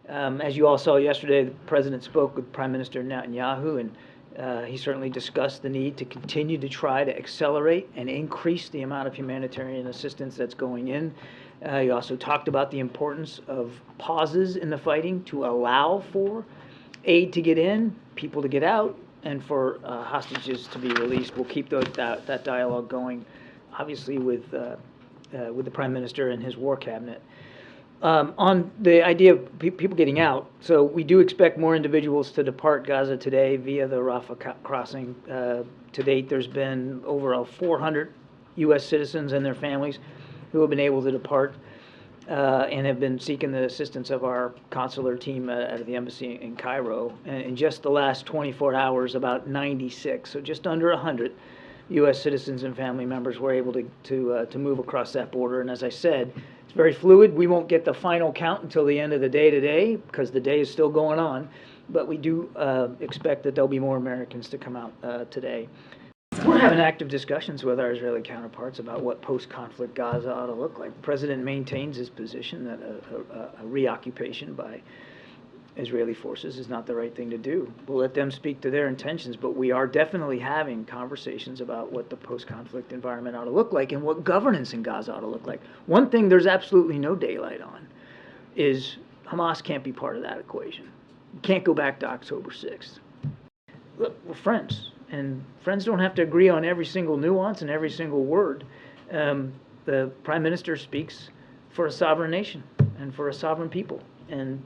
As you all saw yesterday, the President spoke with Prime Minister Netanyahu, and he certainly discussed the need to continue to try to accelerate and increase the amount of humanitarian assistance that's going in. He also talked about the importance of pauses in the fighting to allow for aid to get in, people to get out, and for hostages to be released. We'll keep that dialogue going, obviously, with the Prime Minister and his war cabinet. On the idea of people getting out, so we do expect more individuals to depart Gaza today via the Rafah crossing. To date, there's been over 400 U.S. citizens and their families who have been able to depart and have been seeking the assistance of our consular team at the embassy in Cairo. And in just the last 24 hours, about 96, so just under 100 U.S. citizens and family members were able to move across that border. And as I said, it's very fluid. We won't get the final count until the end of the day today because the day is still going on. But we do expect that there'll be more Americans to come out today. We're having active discussions with our Israeli counterparts about what post-conflict Gaza ought to look like. The President maintains his position that a reoccupation by Israeli forces is not the right thing to do. We'll let them speak to their intentions, but we are definitely having conversations about what the post-conflict environment ought to look like and what governance in Gaza ought to look like. One thing there's absolutely no daylight on is Hamas can't be part of that equation. You can't go back to October 6th. Look, we're friends, and friends don't have to agree on every single nuance and every single word. The Prime Minister speaks for a sovereign nation and for a sovereign people, and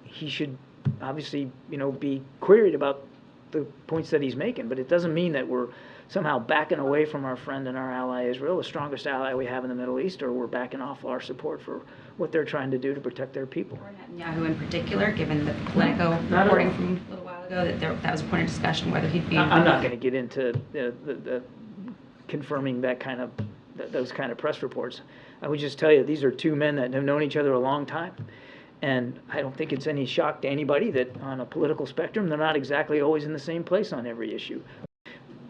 he should obviously, be queried about the points that he's making, but it doesn't mean that we're somehow backing away from our friend and our ally Israel, the strongest ally we have in the Middle East, or we're backing off our support for what they're trying to do to protect their people. Or Netanyahu in particular, given the Politico reporting from a little while ago that was a point of discussion whether he'd be. I'm not going to get into the confirming those kind of press reports. I would just tell you these are two men that have known each other a long time. And I don't think it's any shock to anybody that on a political spectrum, they're not exactly always in the same place on every issue.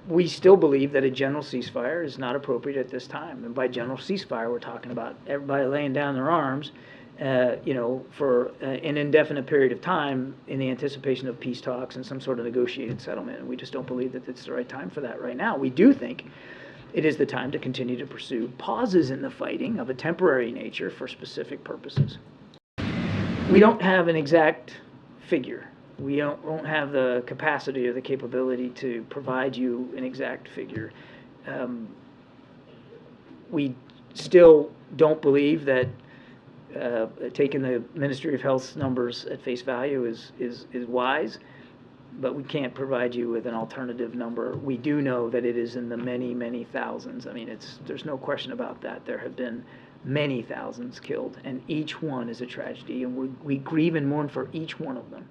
We still believe that a general ceasefire is not appropriate at this time. And by general ceasefire, we're talking about everybody laying down their arms, for an indefinite period of time in the anticipation of peace talks and some sort of negotiated settlement. And we just don't believe that it's the right time for that right now. We do think it is the time to continue to pursue pauses in the fighting of a temporary nature for specific purposes. We don't have an exact figure. We don't have the capacity or the capability to provide you an exact figure. We still don't believe that taking the Ministry of Health's numbers at face value is wise, but we can't provide you with an alternative number. We do know that it is in the many, many thousands. I mean, there's no question about that. There have been many thousands killed, and each one is a tragedy, and we grieve and mourn for each one of them.